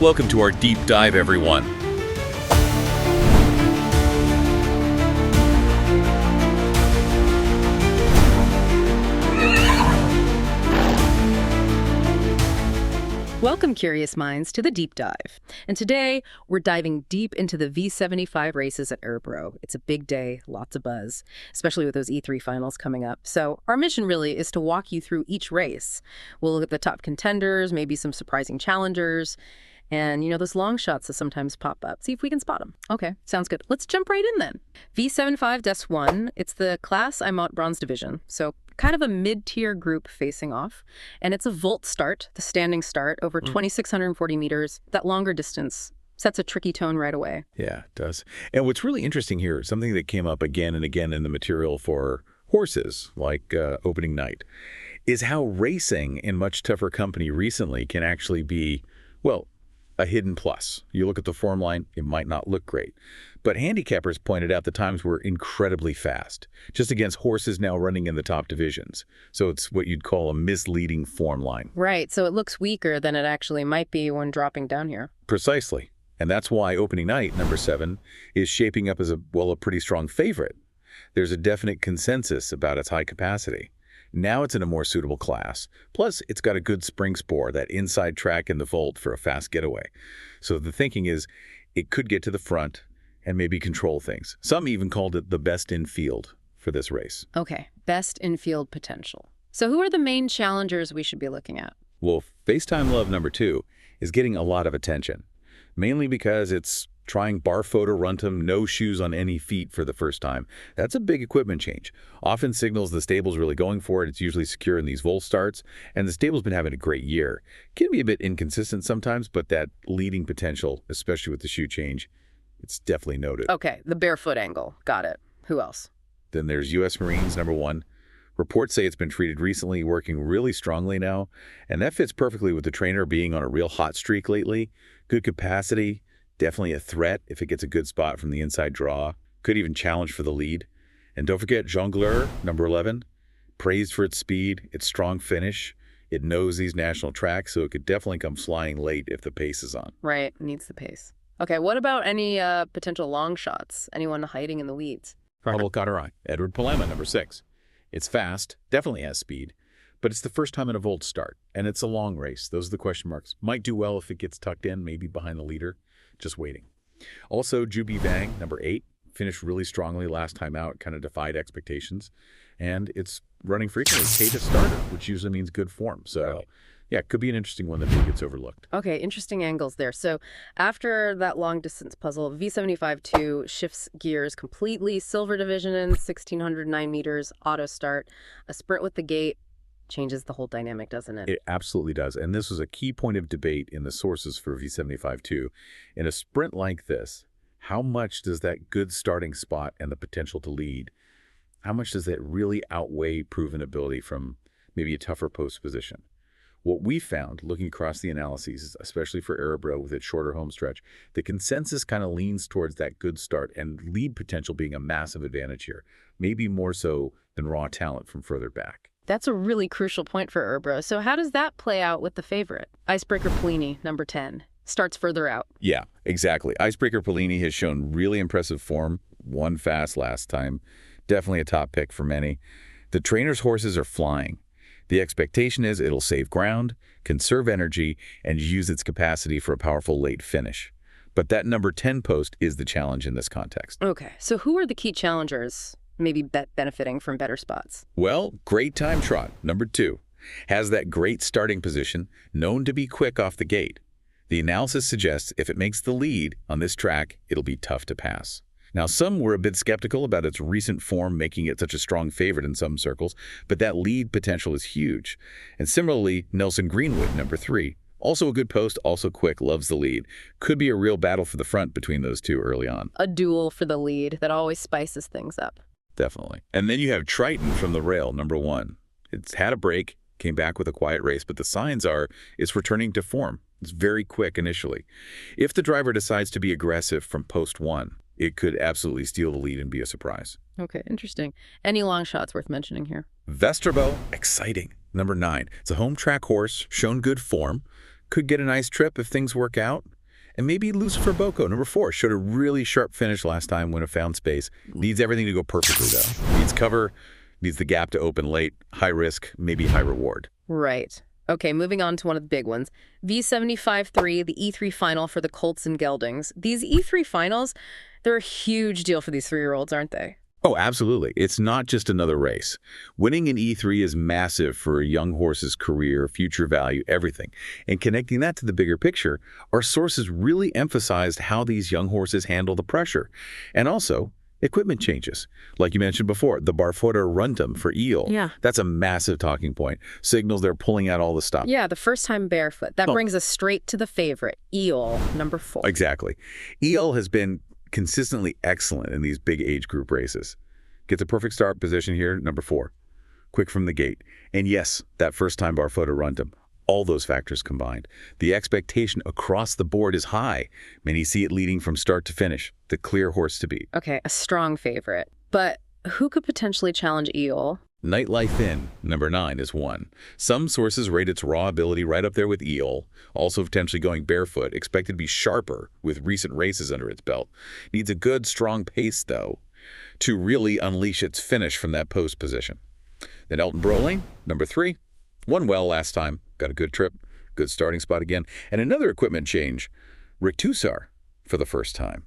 Welcome to our deep dive, everyone. Welcome, curious minds, to the Deep Dive. And today, we're diving deep into the V75 races at Örebro. It's a big day, lots of buzz, especially with those E3 finals coming up. So our mission really is to walk you through each race. We'll look at the top contenders, maybe some surprising challengers, and, those long shots that sometimes pop up. See if we can spot them. Okay, sounds good. Let's jump right in then. V75-1, it's the Class Imot Bronze Division, so kind of a mid-tier group facing off. And it's a vault start, the standing start, over 2,640 meters. That longer distance sets a tricky tone right away. Yeah, it does. And what's really interesting here, something that came up again and again in the material for horses, like opening night, is how racing in much tougher company recently can actually be, well, a hidden plus. You look at the form line, it might not look great. But handicappers pointed out the times were incredibly fast, just against horses now running in the top divisions. So it's what you'd call a misleading form line. Right, so it looks weaker than it actually might be when dropping down here. Precisely. And that's why opening night, number 7, is shaping up as a pretty strong favorite. There's a definite consensus about its high capacity. Now it's in a more suitable class. Plus, it's got a good spring spore, that inside track in the vault for a fast getaway. So the thinking is it could get to the front and maybe control things. Some even called it the best in field for this race. Okay, best in field potential. So who are the main challengers we should be looking at? Well, FaceTime Love number 2 is getting a lot of attention, mainly because it's trying Barfoota Runtum, no shoes on any feet for the first time. That's a big equipment change. Often signals the stable's really going for it. It's usually secure in these volt starts, and the stable's been having a great year. Can be a bit inconsistent sometimes, but that leading potential, especially with the shoe change, it's definitely noted. Okay, the barefoot angle. Got it. Who else? Then there's U.S. Marines number 1. Reports say it's been treated recently, working really strongly now, and that fits perfectly with the trainer being on a real hot streak lately. Good capacity. Definitely a threat if it gets a good spot from the inside draw. Could even challenge for the lead. And don't forget Jongleur, number 11. Praised for its speed, its strong finish. It knows these national tracks, so it could definitely come flying late if the pace is on. Right, needs the pace. Okay, what about any potential long shots? Anyone hiding in the weeds? Pablo Carteron, Edward Palema, number 6. It's fast, definitely has speed, but it's the first time in a volt start, and it's a long race. Those are the question marks. Might do well if it gets tucked in, maybe behind the leader. Just waiting. Also, Jubi Vang, number 8, finished really strongly last time out, kind of defied expectations. And it's running frequently. K to starter, which usually means good form. So, yeah, it could be an interesting one that maybe gets overlooked. Okay, interesting angles there. So after that long distance puzzle, V75-2 shifts gears completely. Silver division in 1,609 meters, auto start, a sprint with the gate. Changes the whole dynamic, doesn't it? It absolutely does. And this was a key point of debate in the sources for V75-2. In a sprint like this, how much does that good starting spot and the potential to lead, how much does that really outweigh proven ability from maybe a tougher post position? What we found, looking across the analyses, especially for Örebro with its shorter home stretch, the consensus kind of leans towards that good start and lead potential being a massive advantage here, maybe more so than raw talent from further back. That's a really crucial point for Örebro. So how does that play out with the favorite? Icebreaker Polini, number 10, starts further out. Yeah, exactly. Icebreaker Polini has shown really impressive form, won fast last time. Definitely a top pick for many. The trainer's horses are flying. The expectation is it'll save ground, conserve energy, and use its capacity for a powerful late finish. But that number 10 post is the challenge in this context. Okay, so who are the key challengers? Maybe benefiting from better spots? Well, Great Time Trot, number 2, has that great starting position, known to be quick off the gate. The analysis suggests if it makes the lead on this track, it'll be tough to pass. Now, some were a bit skeptical about its recent form making it such a strong favorite in some circles, but that lead potential is huge. And similarly, Nelson Greenwood, number 3, also a good post, also quick, loves the lead. Could be a real battle for the front between those two early on. A duel for the lead that always spices things up. Definitely. And then you have Triton from the rail, number 1. It's had a break, came back with a quiet race, but the signs are it's returning to form. It's very quick initially. If the driver decides to be aggressive from post 1, it could absolutely steal the lead and be a surprise. Okay, interesting. Any long shots worth mentioning here? Vesterbo, exciting. Number 9. It's a home track horse, shown good form. could get a nice trip if things work out. And maybe Lucifer Boko, number 4, showed a really sharp finish last time when it found space. Needs everything to go perfectly, though. Needs cover, needs the gap to open late, high risk, maybe high reward. Right. Okay, moving on to one of the big ones. V75-3, the E3 final for the Colts and Geldings. These E3 finals, they're a huge deal for these 3-year-olds, aren't they? Oh, absolutely. It's not just another race. Winning in E3 is massive for a young horse's career, future value, everything. And connecting that to the bigger picture, our sources really emphasized how these young horses handle the pressure. And also, equipment changes. Like you mentioned before, the Barfoota Runtum for Eel. Yeah. That's a massive talking point. Signals they're pulling out all the stops. Yeah, the first time barefoot. That brings us straight to the favorite, Eel, number 4. Exactly. Eel has been consistently excellent in these big age group races. Gets a perfect start position here, number 4. Quick from the gate. And yes, that first-time Barfoota Runtum. All those factors combined. The expectation across the board is high. Many see it leading from start to finish. The clear horse to beat. Okay, a strong favorite. But who could potentially challenge Eel? Nightlife Inn, number 9, is one. Some sources rate its raw ability right up there with Eel, also potentially going barefoot, expected to be sharper with recent races under its belt. Needs a good, strong pace, though, to really unleash its finish from that post position. Then Elton Brolane, number 3, won well last time, got a good trip, good starting spot again, and another equipment change, Rick Tussar for the first time.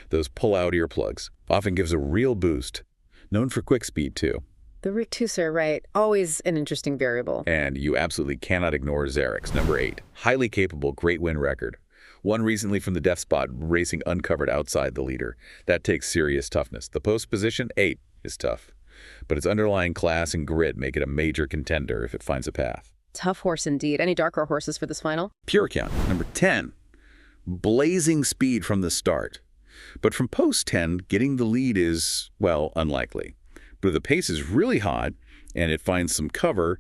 Those pull-out earplugs often gives a real boost, known for quick speed, too. The Rick Tussar, right. Always an interesting variable. And you absolutely cannot ignore Xerix, number 8. Highly capable, great win record. Won recently from the death spot, racing uncovered outside the leader. That takes serious toughness. The post position, 8, is tough. But its underlying class and grit make it a major contender if it finds a path. Tough horse indeed. Any darker horses for this final? Pure Count, number 10. Blazing speed from the start. But from post 10, getting the lead is, well, unlikely. But if the pace is really hot and it finds some cover,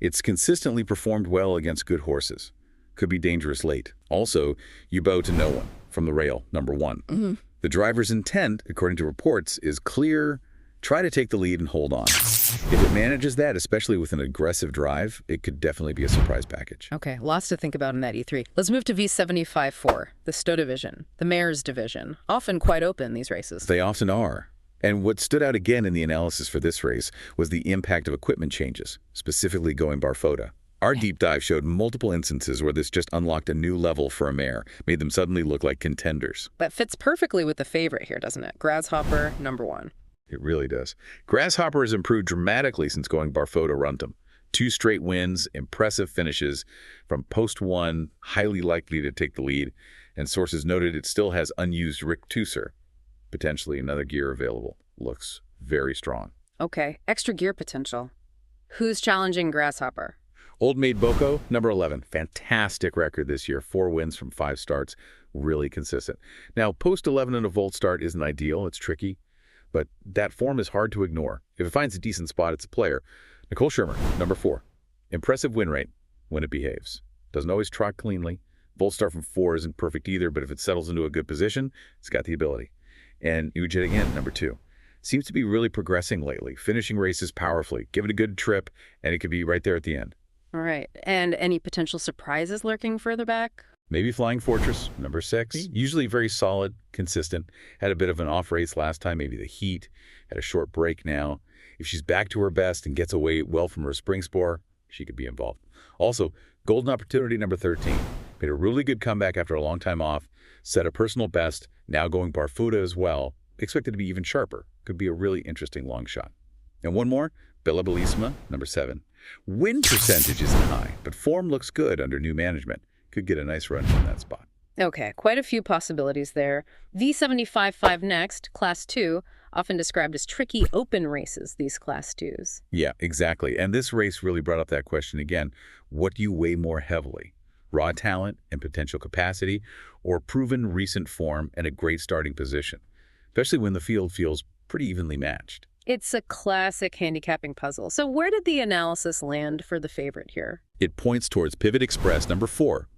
it's consistently performed well against good horses. Could be dangerous late. Also, you bow to no one from the rail, number 1. The driver's intent, according to reports, is clear. Try to take the lead and hold on. If it manages that, especially with an aggressive drive, it could definitely be a surprise package. Okay, lots to think about in that E3. Let's move to V75-4, the Stowe division, the mares division. Often quite open, these races. They often are. And what stood out again in the analysis for this race was the impact of equipment changes, specifically going Barfoota. Our deep dive showed multiple instances where this just unlocked a new level for a mare, made them suddenly look like contenders. That fits perfectly with the favorite here, doesn't it? Grasshopper, number 1. It really does. Grasshopper has improved dramatically since going Barfoota Runtum. 2 straight wins, impressive finishes from post 1, highly likely to take the lead, and sources noted it still has unused Rick Tussar. Potentially another gear available. Looks very strong. Okay, extra gear potential. Who's challenging Grasshopper? Old Maid Boko, number 11. Fantastic record this year. 4 wins from 5 starts. Really consistent. Now, post 11 and a volt start isn't ideal. It's tricky. But that form is hard to ignore. If it finds a decent spot, it's a player. Nicole Schermer, number 4. Impressive win rate when it behaves. Doesn't always trot cleanly. Volt start from 4 isn't perfect either, but if it settles into a good position, it's got the ability. And Ujit again, number 2. Seems to be really progressing lately, finishing races powerfully. Give it a good trip, and it could be right there at the end. All right. And any potential surprises lurking further back? Maybe Flying Fortress, number 6. Usually very solid, consistent. Had a bit of an off race last time, maybe the heat. Had a short break now. If she's back to her best and gets away well from her spring spore, she could be involved. Also, Golden Opportunity, number 13. Made a really good comeback after a long time off. Set a personal best, now going Barfoota as well. Expected to be even sharper. Could be a really interesting long shot. And one more, Bella Bellissima, number 7. Win percentage isn't high, but form looks good under new management. Could get a nice run from that spot. Okay, quite a few possibilities there. V75-5 next, Class 2, often described as tricky open races, these Class 2s. Yeah, exactly. And this race really brought up that question again. What do you weigh more heavily? Raw talent and potential capacity, or proven recent form and a great starting position? Especially when the field feels pretty evenly matched. It's a classic handicapping puzzle. So where did the analysis land for the favorite here? It points towards Pivot Express, number 4.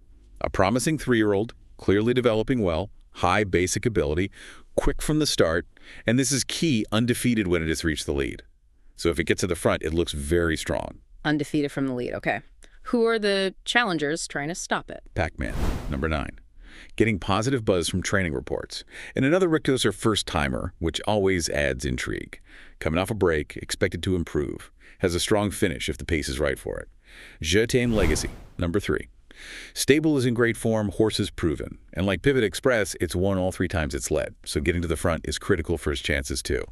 A promising 3-year-old, clearly developing well, high basic ability, quick from the start, and this is key, undefeated when it has reached the lead. So if it gets to the front, it looks very strong. Undefeated from the lead, okay. Who are the challengers trying to stop it? Pac-Man, number 9. Getting positive buzz from training reports. And another Rictos first-timer, which always adds intrigue. Coming off a break, expected to improve. Has a strong finish if the pace is right for it. Je T'aime Legacy, number 3. Stable is in great form, horses proven. And like Pivot Express, it's won all 3 times it's led, so getting to the front is critical for his chances too.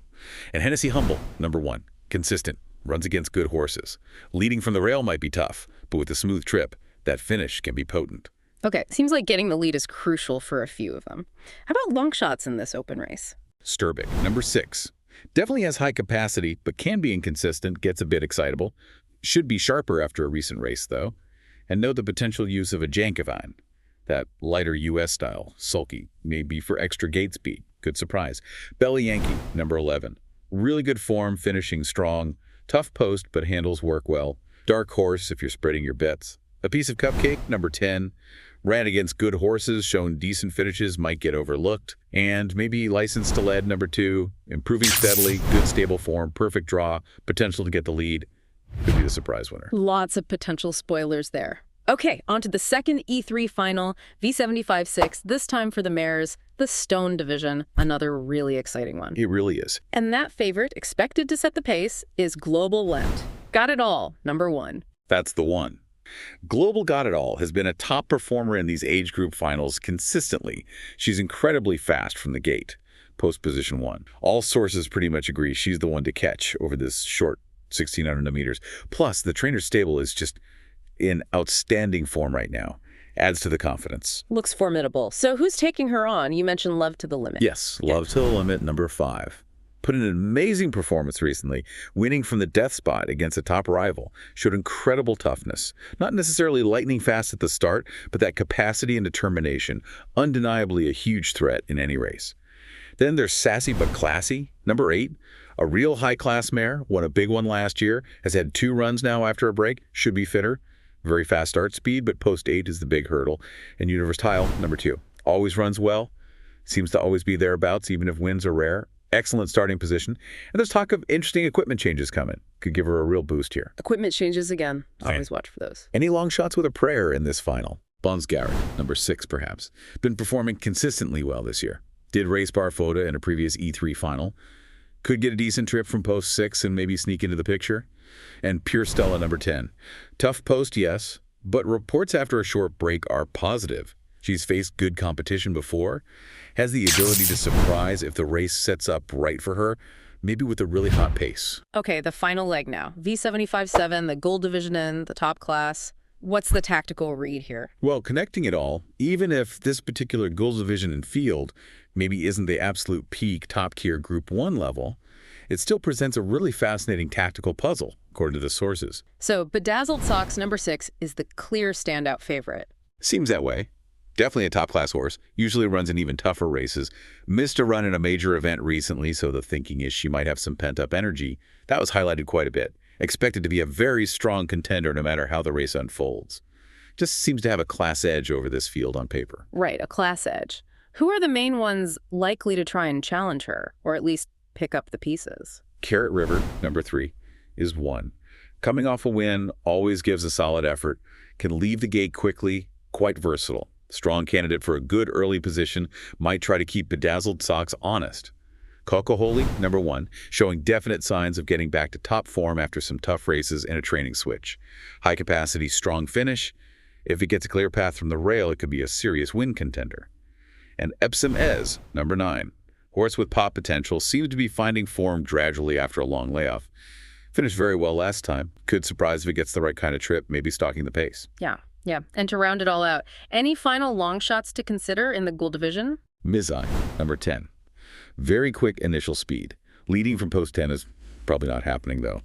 And Hennessy Humble, number 1. Consistent, runs against good horses. Leading from the rail might be tough, but with a smooth trip, that finish can be potent. Okay, seems like getting the lead is crucial for a few of them. How about long shots in this open race? Sturbick, number 6. Definitely has high capacity, but can be inconsistent, gets a bit excitable. Should be sharper after a recent race, though. And note the potential use of a Jankovine. That lighter U.S. style, sulky, may be for extra gate speed. Good surprise. Belly Yankee, number 11. Really good form, finishing strong. Tough post, but handles work well. Dark horse if you're spreading your bets. A Piece of Cupcake, number 10. Ran against good horses, shown decent finishes, might get overlooked. And maybe Licensed to Lead, number 2. Improving steadily, good stable form, perfect draw, potential to get the lead. Could be the surprise winner. Lots of potential spoilers there. Okay, on to the second E3 final, V75-6, this time for the mares, the Stone Division, another really exciting one. It really is. And that favorite, expected to set the pace, is Global Lent. Got It All, number 1. That's the one. Global Got It All has been a top performer in these age group finals consistently. She's incredibly fast from the gate, post position 1. All sources pretty much agree she's the one to catch over this short 1,600 meters. Plus, the trainer's stable is just in outstanding form right now. Adds to the confidence. Looks formidable. So who's taking her on? You mentioned Love to the Limit. Yes, Love to the Limit, number 5. Put in an amazing performance recently, winning from the death spot against a top rival. Showed incredible toughness. Not necessarily lightning fast at the start, but that capacity and determination. Undeniably a huge threat in any race. Then there's Sassy But Classy, number 8. A real high-class mare, won a big one last year, has had 2 runs now after a break, should be fitter. Very fast start speed, but post 8 is the big hurdle. And Universe Tile, number 2. Always runs well, seems to always be thereabouts, even if wins are rare. Excellent starting position. And there's talk of interesting equipment changes coming. Could give her a real boost here. Equipment changes again. Always watch for those. Any long shots with a prayer in this final? Bonds Garrett, number 6 perhaps. Been performing consistently well this year. Did race Barfoda in a previous E3 final. Could get a decent trip from post 6 and maybe sneak into the picture. And Pure Stella, number 10. Tough post, yes, but reports after a short break are positive. She's faced good competition before, has the ability to surprise if the race sets up right for her, maybe with a really hot pace. Okay, the final leg now. V75-7, the Gold Division in, the top class. What's the tactical read here? Well, connecting it all, even if this particular Gold Division in field maybe isn't the absolute peak top-tier Group 1 level, it still presents a really fascinating tactical puzzle, according to the sources. So, Bedazzled Socks, number 6, is the clear standout favorite. Seems that way. Definitely a top-class horse. Usually runs in even tougher races. Missed a run in a major event recently, so the thinking is she might have some pent-up energy. That was highlighted quite a bit. Expected to be a very strong contender no matter how the race unfolds. Just seems to have a class edge over this field on paper. Right, a class edge. Who are the main ones likely to try and challenge her, or at least pick up the pieces? Carrot River, number 3, is 1. Coming off a win, always gives a solid effort, can leave the gate quickly, quite versatile. Strong candidate for a good early position, might try to keep Bedazzled Socks honest. Coco Holy, number 1, showing definite signs of getting back to top form after some tough races and a training switch. High capacity, strong finish. If it gets a clear path from the rail, it could be a serious win contender. And Epsom Ez, number 9. Horse with pop potential, seems to be finding form gradually after a long layoff. Finished very well last time. Could surprise if it gets the right kind of trip, maybe stalking the pace. Yeah. And to round it all out, any final long shots to consider in the Gold Division? Mizai, number 10. Very quick initial speed. Leading from post 10 is probably not happening, though.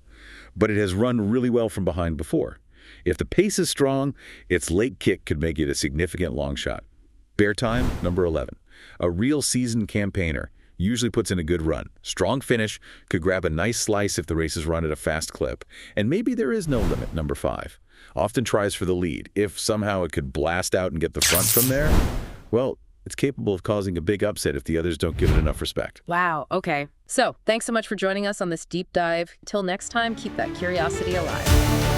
But it has run really well from behind before. If the pace is strong, its late kick could make it a significant long shot. Bear Time, number 11. A real seasoned campaigner. Usually puts in a good run. Strong finish, could grab a nice slice if the race is run at a fast clip. And maybe there is no limit, number 5. Often tries for the lead. If somehow it could blast out and get the front from there, well, it's capable of causing a big upset if the others don't give it enough respect. Wow, okay. So, thanks so much for joining us on this deep dive. Till next time, keep that curiosity alive.